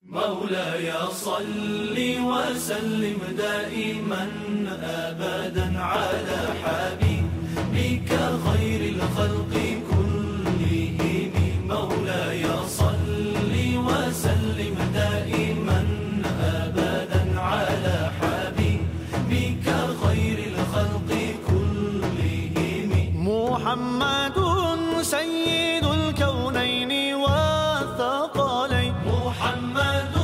مولاي صل وسلم دائما أبدا على حبيبك خير الخلق كلهم. مولاي صل وسلم دائما أبدا على حبيبك خير الخلق كلهم. محمد سيد الكونين والثقلين. محمد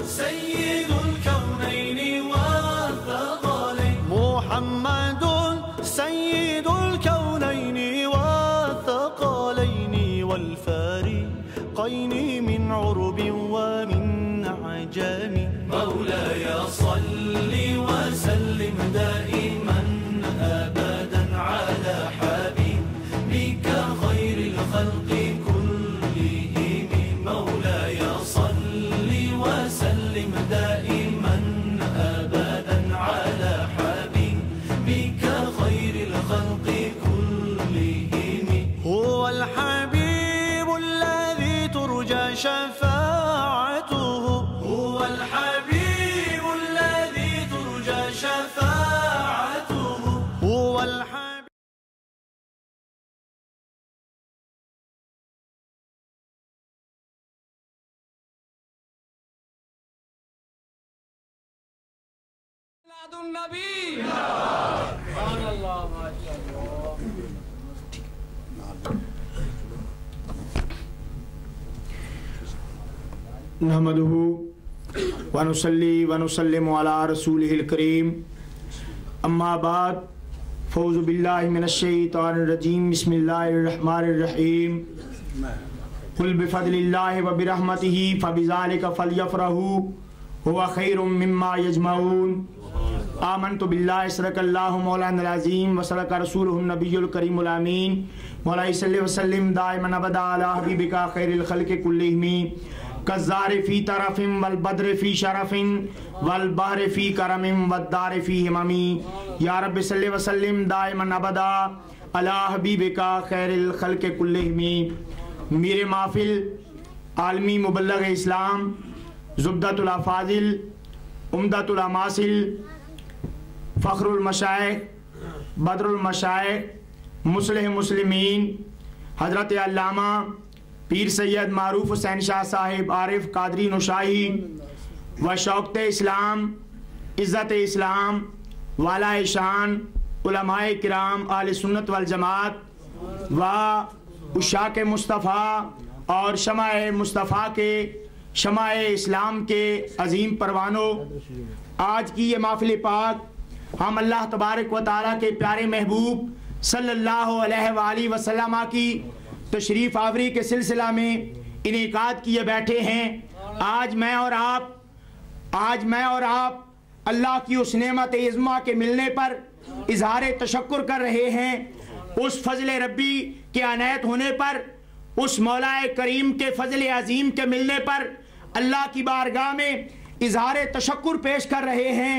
سيد الكونين والثقلين. محمد سيد الكونين والثقلين والفارقين من عرب ومن عجم. مولاي صل وسلم دائما أبدا على حبيبك خير الخلق كلهم. مولاي صل وسلم دائما أبدا على حبيبك خير الخلق كلهم. هو الحبيب الذي ترجى شفاعته. هو الحبيب الذي ترجى شفاعته. هو الحبيب النبي. سبحان الله ما شاء الله. نحمده ونصلي ونسلم على رسوله الكريم. اما بعد فاعوذ باللہ من الشیطان الرجیم. بسم اللہ الرحمن الرحیم. قل بفضل اللہ وبرحمتہ فبذلک فلیفرحوا هو خیر مما یجمعون. آمنت باللہ صدق اللہ مولانا العظیم وصدق رسولہ النبی الکریم الامین. مولاي صلی وسلم دائما ابدا علی حبیبک خیر الخلق کلہم. کالزار فی طرف والبدر فی شرف والبحر فی کرم والدار فی ہمم. یا رب صلی وسلم دائما ابدا علی حبیبک خیر الخلق کلہم. میر محفل عالمی مبلغ اسلام زبدۃ الافاضل عمدۃ الاماثل فخر المشائخ بدر المشائخ مصلح مسلمین حضرت علامہ پیر سید معروف حسین شاہ صاحب عارف قادری نشاہی و شوقت اسلام عزت اسلام والا شان علماء کرام اہل سنت والجماعت و عشاق مصطفیٰ اور شمع مصطفیٰ کے شمع اسلام کے عظیم پروانوں، آج کی یہ محفل پاک ہم اللہ تبارک و تعالیٰ کے پیارے محبوب صلی اللہ علیہ وآلہ وسلم کی تشریف آوری کے سلسلہ میں انعقاد کیے بیٹھے ہیں. آج میں اور آپ اللہ کی اس نعمت عظمہ کے ملنے پر اظہار تشکر کر رہے ہیں. اس فضل ربی کے عنایت ہونے پر، اس مولا کریم کے فضل عظیم کے ملنے پر اللہ کی بارگاہ میں اظہار تشکر پیش کر رہے ہیں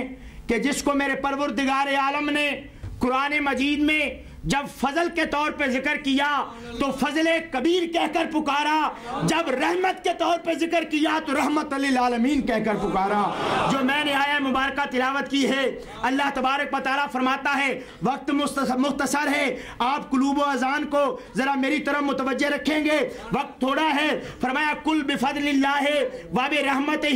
کہ جس کو میرے پروردگار عالم نے قرآن مجید میں جب فضل کے طور پہ ذکر کیا تو فضل کبیر کہہ کر پکارا، جب رحمت کے طور پہ ذکر کیا تو رحمت للعالمین کہہ کر پکارا. جو میں نے آیہ مبارکہ تلاوت کی ہے، اللہ تبارک و تعالیٰ فرماتا ہے وقت مختصر ہے، آپ قلوب و اذان کو ذرا میری طرف متوجہ رکھیں گے، وقت تھوڑا ہے. فرمایا کل بفضل اللہ وبرحمتہ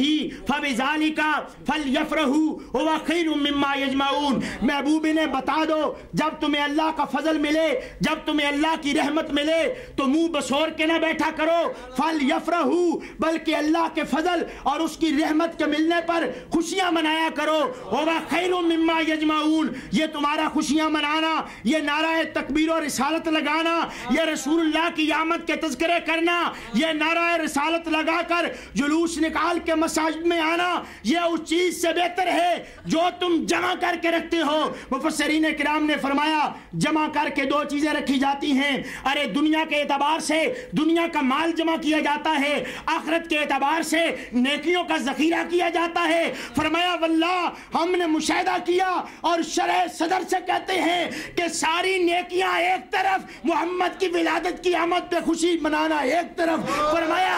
فبذلک فلیفرحوا هو خیر مما یجمعون. محبوب نے بتا دو جب تمہیں اللہ کا فضل ملے، جب تمہیں اللہ کی رحمت ملے تو منہ بسور کے نہ بیٹھا کرو. فلیفرحوا، بلکہ اللہ کے فضل اور اس کی رحمت کے ملنے پر خوشیاں منایا کرو. ہوگا خیر مما یجمعون، یہ تمہارا خوشیاں منانا، یہ نعرہ تکبیر و رسالت لگانا، یہ رسول اللہ کی آمد کے تذکرے کرنا، یہ نعرہ رسالت لگا کر جلوس نکال کے مساجد میں آنا، یہ اس چیز سے بہتر ہے جو تم جمع کر کے رکھتے ہو. مفسرین کرام نے فرمایا جمع کر کے دو چیزیں رکھی جاتی ہیں. ارے دنیا کے اعتبار سے دنیا کا مال جمع کیا جاتا ہے، آخرت کے اعتبار سے نیکیوں کا ذخیرہ کیا جاتا ہے. فرمایا واللہ ہم نے مشاہدہ کیا اور شرح صدر سے کہتے ہیں کہ ساری نیکیاں ایک طرف، محمد کی ولادت کی آمد پہ خوشی منانا ایک طرف. فرمایا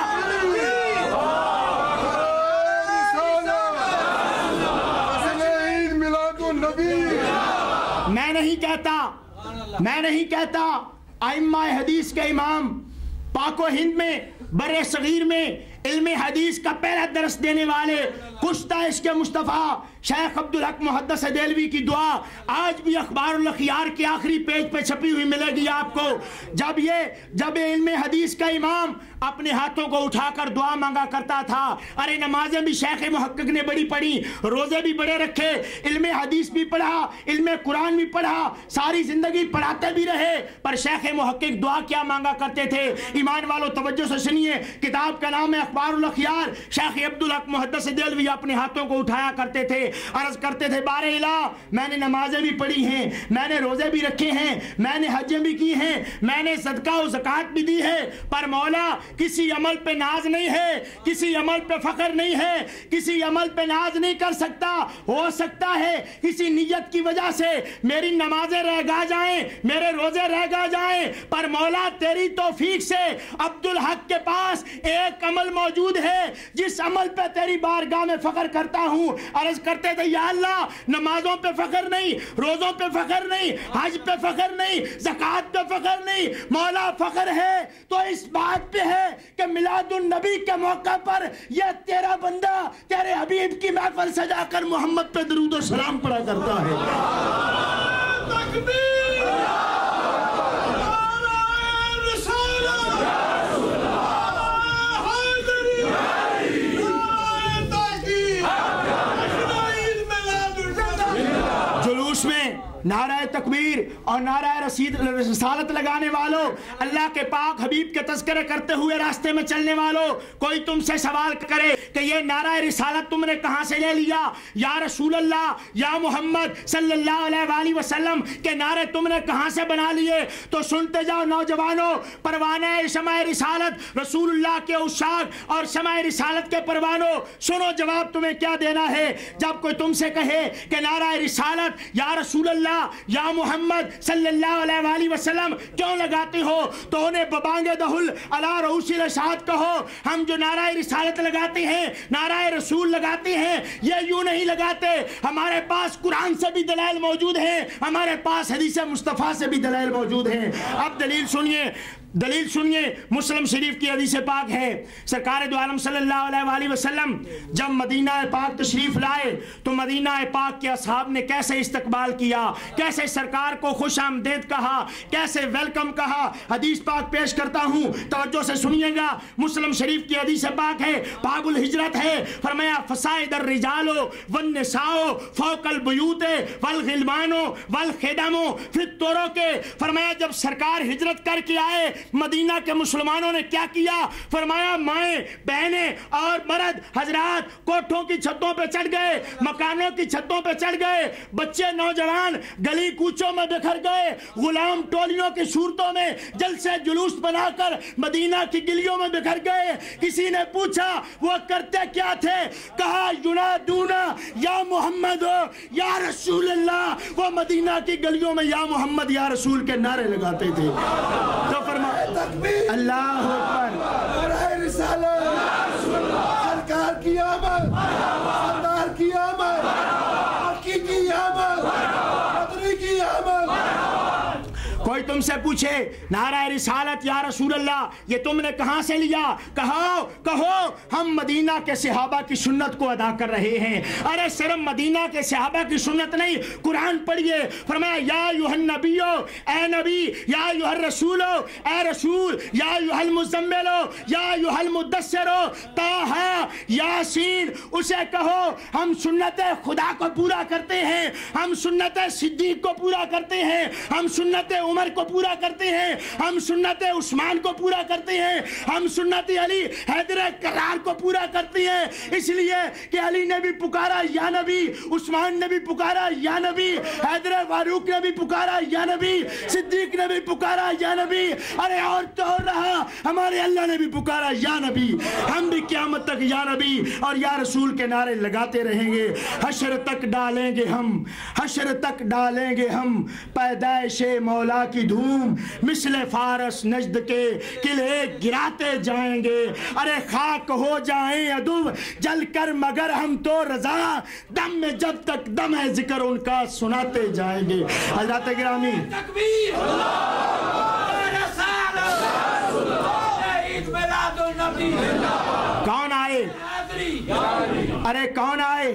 میں نہیں کہتا، ائمہ حدیث کے امام پاک و ہند میں برِ صغیر میں علم حدیث کا پہلا درس دینے والے کشتہ عشق مصطفیٰ شیخ عبدالحق محدث دہلوی کی دعا آج بھی اخبار الاخیار کے آخری پیج پہ چھپی ہوئی ملے گی آپ کو. جب علم حدیث کا امام اپنے ہاتھوں کو اٹھا کر دعا مانگا کرتا تھا. ارے نمازیں بھی شیخ محقق نے بڑی پڑھی، روزے بھی بڑے رکھے، علم حدیث بھی پڑھا، علم قرآن بھی پڑھا، ساری زندگی پڑھاتے بھی رہے، پر شیخ محقق دعا کیا مانگا کرتے تھے؟ ایمان والو توجہ سے سنیے، کتاب کا نام ہے اخبار الاخیار. شیخ عبدالحق محدث دہلوی اپنے ہاتھوں کو اٹھایا کرتے تھے، عرض کرتے تھے بار الہ میں نے نمازیں بھی پڑھی ہیں، میں نے روزے بھی رکھے ہیں، میں نے حجیں بھی کی ہیں، میں نے صدقہ و زکوٰۃ بھی دی ہے، پر مولا کسی عمل پہ ناز نہیں ہے، کسی عمل پہ فخر نہیں ہے، کسی عمل پہ ناز نہیں کر سکتا. ہو سکتا ہے کسی نیت کی وجہ سے میری نمازیں رہ گا جائیں، میرے روزے رہ گا جائیں، پر مولا تیری توفیق سے عبدالحق کے پاس ایک عمل موجود ہے جس عمل پہ تیری بارگاہ میں فخر کرتا ہوں. عرض کرتے تھے یا اللہ نمازوں پہ فخر نہیں، روزوں پہ فخر نہیں، حج پہ فخر نہیں، زکوٰۃ پہ فخر نہیں، مولا فخر ہے تو اس بات پہ ہے کہ میلاد النبی کے موقع پر یہ تیرا بندہ تیرے حبیب کی محفل سجا کر محمد پہ درود و سلام پڑھا کرتا ہے. جلوس میں نعرہ تکبیر اور نعرہ رسالت لگانے والوں، اللہ کے پاک حبیب کے تذکرے کرتے ہوئے راستے میں چلنے والوں، کوئی تم سے سوال کرے کہ یہ نعرہ رسالت تم نے کہاں سے لے لیا؟ یا رسول اللہ، یا محمد صلی اللہ علیہ وآلہ وسلم کے نعرے تم نے کہاں سے بنا لیے؟ تو سنتے جاؤ نوجوانوں، پروانہ شمع رسالت رسول اللہ کے عشاق اور شمع رسالت کے پروانوں، سنو جواب تمہیں کیا دینا ہے. جب کوئی تم سے کہے کہ نعرہ رسالت یا رسول اللہ یا محمد صلی اللہ علیہ وآلہ وسلم کیوں لگاتے ہو، تو انہیں ببانگ دہل علی رؤوس الاشہاد کہو. ہم جو نعرہ رسالت لگاتے ہیں، نعرہ رسول لگاتے ہیں، یہ یوں نہیں لگاتے. ہمارے پاس قرآن سے بھی دلائل موجود ہیں، ہمارے پاس حدیث مصطفیٰ سے بھی دلائل موجود ہیں. اب دلیل سنیے. مسلم شریف کی حدیث پاک ہے، سرکار دو عالم صلی اللہ علیہ وآلہ وسلم جب مدینہ پاک تشریف لائے تو مدینہ پاک کے اصحاب نے کیسے استقبال کیا، کیسے سرکار کو خوش آمدید کہا، کیسے ویلکم کہا. حدیث پاک پیش کرتا ہوں، توجہ سے سنیے گا. مسلم شریف کی حدیث پاک ہے، باب الہجرت ہے. فرمایا فصائد الرجال والنساء فوق البیوت والغلمان والخدم فی الطرق. فرمایا جب سرکار ہجرت کر کے آئے مدینہ کے مسلمانوں نے کیا کیا؟ فرمایا مائیں بہنیں اور مرد حضرات کوٹھوں کی چھتوں پہ چڑھ گئے، مکانوں کی چھتوں پہ چڑھ گئے، بچے نوجوان گلی کوچوں میں بکھر گئے، غلام ٹولیوں کی صورتوں میں جلسے جلوس بنا کر مدینہ کی گلیوں میں بکھر گئے. کسی نے پوچھا وہ کرتے کیا تھے؟ کہا ینادونا یا محمد یا رسول اللہ. وہ مدینہ کی گلیوں میں یا محمد یا رسول کے نعرے لگاتے تھے. تو فرمایا اللہ اکبر، رسالت، سرکار کی آمد، سردار کی آمد، مکی کی آمد، بدری کی آمد. کوئی تم سے پوچھے نعرہ رسالت یا رسول اللہ یہ تم نے کہاں سے لیا؟ کہو ہم مدینہ کے صحابہ کی سنت کو ادا کر رہے ہیں. ارے صرف مدینہ کے صحابہ کی سنت نہیں، قرآن پڑھیے. فرمایا یا ایھا النبی، اے نبی، یا ایھا الرسول، اے رسول، یا ایھا المزمل، یا ایھا المدثر، طٰہٰ، یاسین. اسے کہو ہم سنت خدا کو پورا کرتے ہیں، ہم سنت صدیق کو پورا کرتے ہیں، ہم سنت عمر کو پورا کرتے ہیں، ہم سنت عثمان کو پورا کرتے ہیں، ہم سنت علی حیدر کرار کو پورا کرتے ہیں. اس لیے کہ علی نے بھی پکارا یا نبی، عثمان نے بھی پکارا یا نبی، حیدر فاروق نے بھی پکارا یا نبی، صدیق نے بھی پکارا یا نبی. ارے اور تو رہا ہمارے اللہ نے بھی پکارا یا نبی. ہم بھی قیامت تک یا نبی نبی اور یا رسول کے نعرے لگاتے رہیں گے. حشر تک ڈالیں گے ہم، حشر تک ڈالیں گے ہم پیدائش مولا کی دھوم، مثل فارس نجد کے قلعے گراتے جائیں گے. ارے خاک ہو جائیں عدو جل کر مگر ہم تو رضا، دم میں جب تک دم ہے ذکر ان کا سناتے جائیں گے. حضرات گرامی تکبیر، عید میلاد النبی، کون آئے؟ ارے کون آئے؟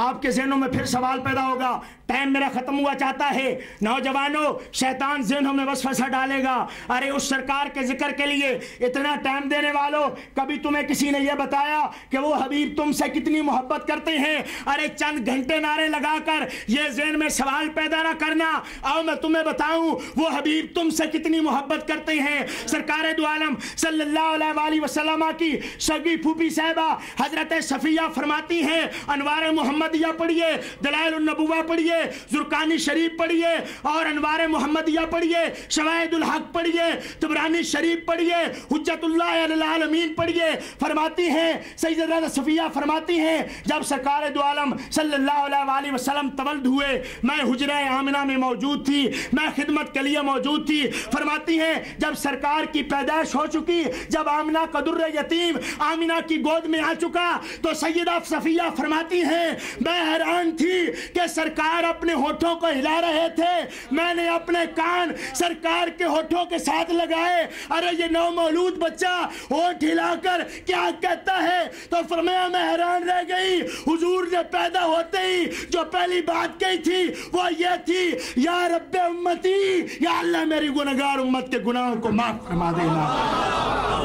آپ کے ذہنوں میں پھر سوال پیدا ہوگا. ٹائم میرا ختم ہوا چاہتا ہے. نوجوانوں، شیطان ذہنوں میں وسوسہ ڈالے گا. ارے اس سرکار کے ذکر کے لیے اتنا ٹائم دینے والوں، کبھی تمہیں کسی نے یہ بتایا کہ وہ حبیب تم سے کتنی محبت کرتے ہیں؟ ارے چند گھنٹے نعرے لگا کر یہ ذہن میں سوال پیدا نہ کرنا. آؤ میں تمہیں بتاؤں وہ حبیب تم سے کتنی محبت کرتے ہیں. سرکار دو عالم صلی اللہ علیہ وآلہ وسلم کی سگی پھوپھی صاحبہ حضرت صفیہ فرماتی ہیں، انوار محمدیہ پڑھیے، دلائل النبوہ پڑھیے، زرقانی شریف پڑھیے اور انوار محمدیہ پڑھیے، شواہد الحق پڑھیے، طبرانی شریف پڑھیے، حجت اللہ علی العالمین پڑھیے. فرماتی ہیں سیدہ صفیہ فرماتی ہیں جب سرکار دو عالم صلی اللہ علیہ وآلہ وسلم تولد ہوئے میں حجرہ آمنہ میں موجود تھی، میں خدمت کے لیے موجود تھی. فرماتی ہیں جب سرکار کی پیدائش ہو چکی، جب آمنہ کا در یتیم آمنہ کی گود میں آ چکا تو سیدہ صفیہ فرماتی ہیں میں حیران تھی کہ سرکار اپنے ہونٹوں کو ہلا رہے تھے، میں نے اپنے کان سرکار کے ہونٹوں کے ساتھ لگائے. ارے یہ نو مولود بچہ ہونٹ ہلا کر کیا کہتا ہے؟ تو فرمایا میں حیران رہ گئی. حضور نے پیدا ہوتے ہی جو پہلی بات کہی تھی وہ یہ تھی یا رب امتی، یا اللہ میری گنہگار امت کے گناہوں کو معاف فرما دینا.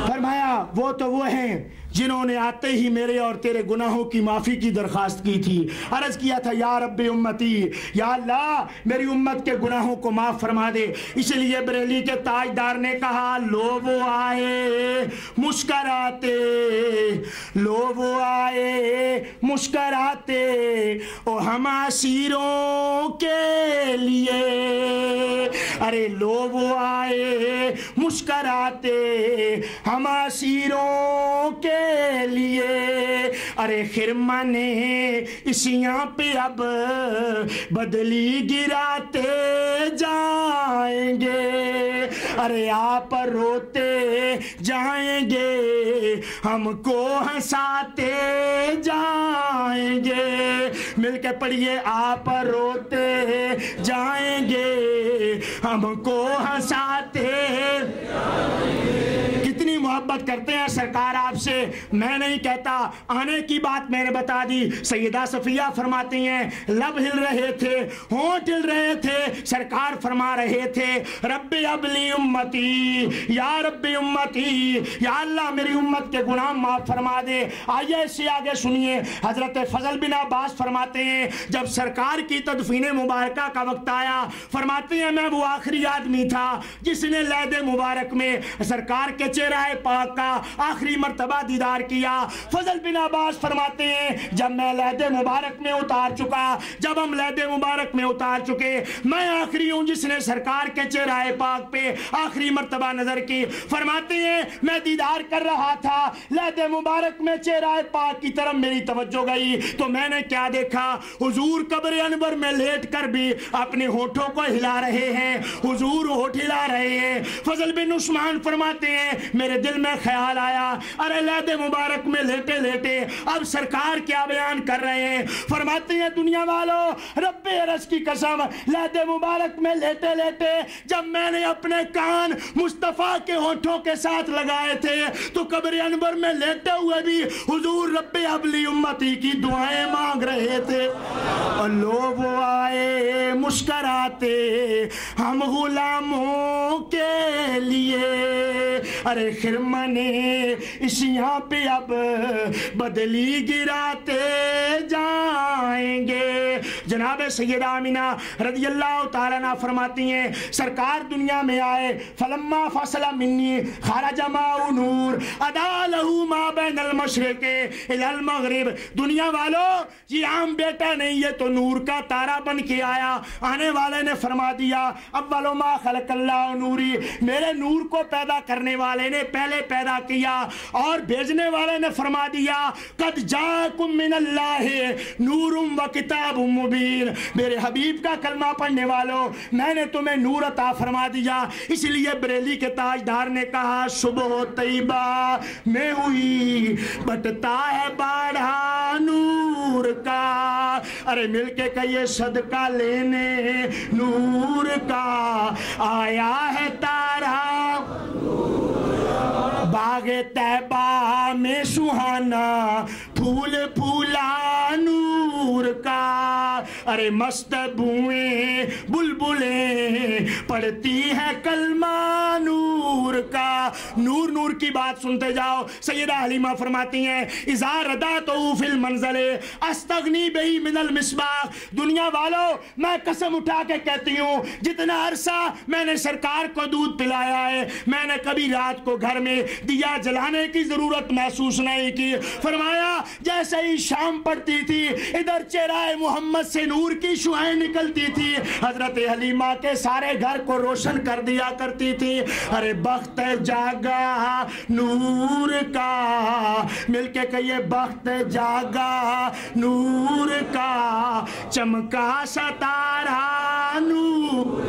فرمایا وہ تو وہ ہیں جنہوں نے آتے ہی میرے اور تیرے گناہوں کی معافی کی درخواست کی تھی. عرض کیا تھا یا رب امتی، یا اللہ میری امت کے گناہوں کو معاف فرما دے. اس لیے بریلی کے تاجدار نے کہا لو وہ آئے مسکراتے، لو وہ آئے مسکراتے او ہم اسیروں کے لیے. ارے لو وہ آئے مسکراتے ہم اسیروں کے لیے. ارے خرمن اسیاں پہ اب بدلی گراتے جائیں گے. ارے آپ روتے جائیں گے ہم کو ہنساتے جائیں گے. مل کے پڑھیے آپ روتے جائیں گے ہم کو ہنساتے. کتنی محبت کرتے ہیں سرکار آپ سے، میں نہیں کہتا. آنے کی بات میں نے بتا دی. سیدہ صفیہ فرماتی ہیں لب ہل رہے تھے، ہونٹ ہل رہے تھے، سرکار فرما رہے تھے رب ابلی امتی، یا رب امتی، یا اللہ میری امت کے گناہ معاف فرما دے. آئیے اس سے آگے سنیے حضرت فضل بن عباس فرماتے ہیں جب سرکار کی تدفین مبارکہ کا وقت آیا، فرماتے ہیں میں وہ آخری آدمی تھا جس نے لید مبارک میں سرکار کے چہرہ پاک کا آخری مرتبہ دیدار کیا. فضل بن عباس فرماتے ہیں جب میں لید مبارک میں اتار چکا، جب ہم لید مبارک میں اتار چکے، میں آخری ہوں جس نے سرکار کے چہرہ پاک پہ آخری مرتبہ نظر کی. فرماتے ہیں میں دیدار کر رہا تھا، لید مبارک میں چہرہ پاک کی طرف میری توجہ گئی تو میں نے کیا دیکھا؟ حضور قبر انور میں لیٹ کر بھی اپنے ہونٹوں کو ہلا رہے ہیں، حضور ہونٹ ہلا رہے ہیں. فضل بن عثمان فرماتے ہیں میرے دل میں خیال آیا ارے لید مبارک میں لیٹے لیٹے اب سرکار کیا بیان کر رہے ہیں. فرماتے ہیں دنیا والوں رب عرش کی قسم، لید مبارک میں لیٹے لیٹے جب میں نے اپنے کان مصطفیٰ کے ہونٹوں کے ساتھ لگائے تھے تو قبر انور میں لیٹے ہوئے بھی حضور رب ابلی امتی کی دعائیں مانگ رہے تھے. اور لوگ وہ آئے مسکراتے ہم غلاموں کے لیے. ارے خرمن اسیاں پہ اب بدلی گراتے جائیں گے. جناب سیدہ آمینہ رضی اللہ تعالیٰ عنہ فرماتی ہیں سرکار دنیا میں آئے فلما فصل منی خرج ماء نور ادا لہ ما بین المشرق الی المغرب. دنیا والوں یہ عام بیٹا نہیں، یہ تو نور کا تارا بن کے آیا. آنے والے نے فرما دیا اول ما خلق اللہ نوری، میرے نور کو پیدا کرنے والے نے پہلے پیدا کیا. اور بھیجنے والے نے فرما دیا قد جاءکم من اللہ نور و کتاب مبین، میرے حبیب کا کلمہ پڑھنے والوں میں نے تمہیں نور عطا فرما دیا. اس لیے بریلی کے تاجدار نے کہا صبح طیبہ میں ہوئی بٹتا ہے باڑھا نور کا. ارے مل کے کہیے صدقہ لینے نور کا آیا ہے تارا باغ طیبہ میں سہانا پھول پھولا نور کا. ارے مست بوئیں بلبلیں پڑھتی ہے کلمہ نور کا. نور نور کی بات سنتے جاؤ. سیدہ حلیمہ فرماتی ہیں اذا رداتو فی المنزل استغنی بہی من المصباح. دنیا والوں میں قسم اٹھا کے کہتی ہوں جتنا عرصہ میں نے سرکار کو دودھ پلایا ہے میں نے کبھی رات کو گھر میں دیا جلانے کی ضرورت محسوس نہیں کی. فرمایا جیسے ہی شام پڑتی تھی ادھر چہرہ محمد سے نور کی شعائیں نکلتی تھی، حضرت حلیمہ کے سارے گھر کو روشن کر دیا کرتی تھی. ارے بخت جاگا نور کا، مل کے کہیے بخت جاگا نور کا چمکا ستارہ نور.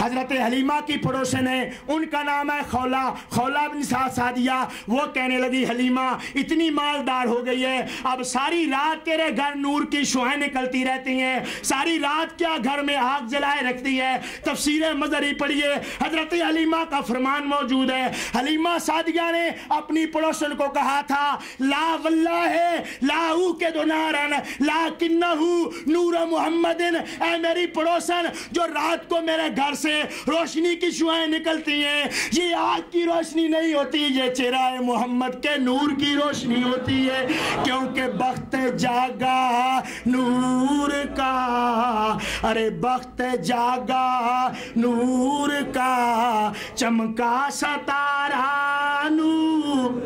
حضرت حلیمہ کی پڑوسن ہے، ان کا نام ہے خولہ بن سعدیہ. وہ کہنے لگی حلیمہ اتنی مالدار ہو گئی ہے اب ساری رات تیرے گھر نور کی شعائیں نکلتی رہتی ہیں، ساری رات کیا گھر میں آگ جلائے رکھتی ہے. تفسیر مظہری پڑھیے، حضرت حلیمہ کا فرمان موجود ہے. حلیمہ سعدیہ نے اپنی پڑوسن کو کہا تھا لا واللہ لا اوقد نارا لیکنہ نور محمد. اے میری پڑوسن جو رات کو میرے گھر سے روشنی کی شعائیں نکلتی ہیں یہ آگ کی روشنی نہیں ہوتی، یہ چہرہ محمد کے نور کی روشنی ہوتی ہے. کیونکہ بخت جاگا نور کا، ارے بخت جاگا نور کا چمکا ستارہ نور.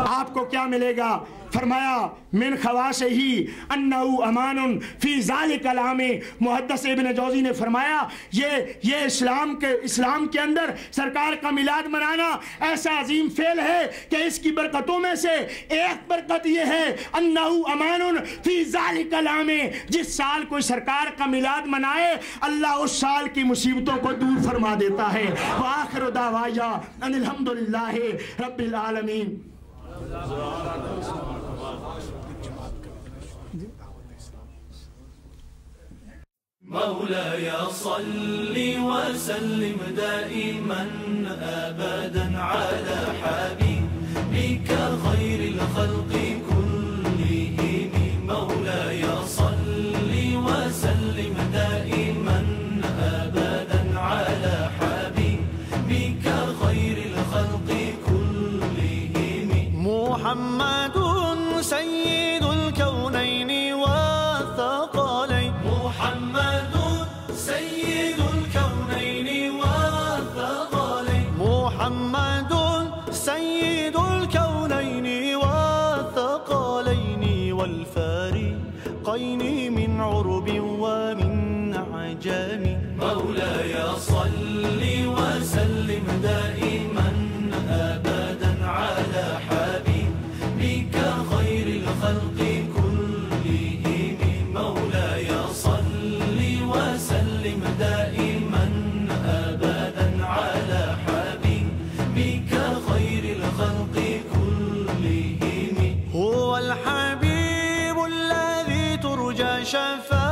آپ کو کیا ملے گا؟ فرمایا من خواصہی انہو امان فی ذالک العام. محدث ابن جوزی نے فرمایا یہ اسلام کے اندر سرکار کا میلاد منانا ایسا عظیم فعل ہے کہ اس کی برکتوں میں سے ایک برکت یہ ہے انہو امان فی ذالک العام، جس سال کوئی سرکار کا میلاد منائے اللہ اس سال کی مصیبتوں کو دور فرما دیتا ہے. وآخر دعوایا ان الحمدللہ رب العالمین. مولاي صل وسلم دائما أبدا على حبيبك خير الخلق كلهم. مولاي صل وسلم دائما أبدا على حبيبك خير الخلق كلهم. محمد سيد الكونين والثقلين. محمد سيد الكونين والثقلين. محمد سيد الكونين والثقلين والفارقين من عرب ومن عجم. مولاي صل وسلم دائما أبدا على حبيبك خير الخلق كلهم. مولاي صل وسلم دائما أبدا على حبيبك خير الخلق كلهم. هو الحبيب الذي ترجى شفاعته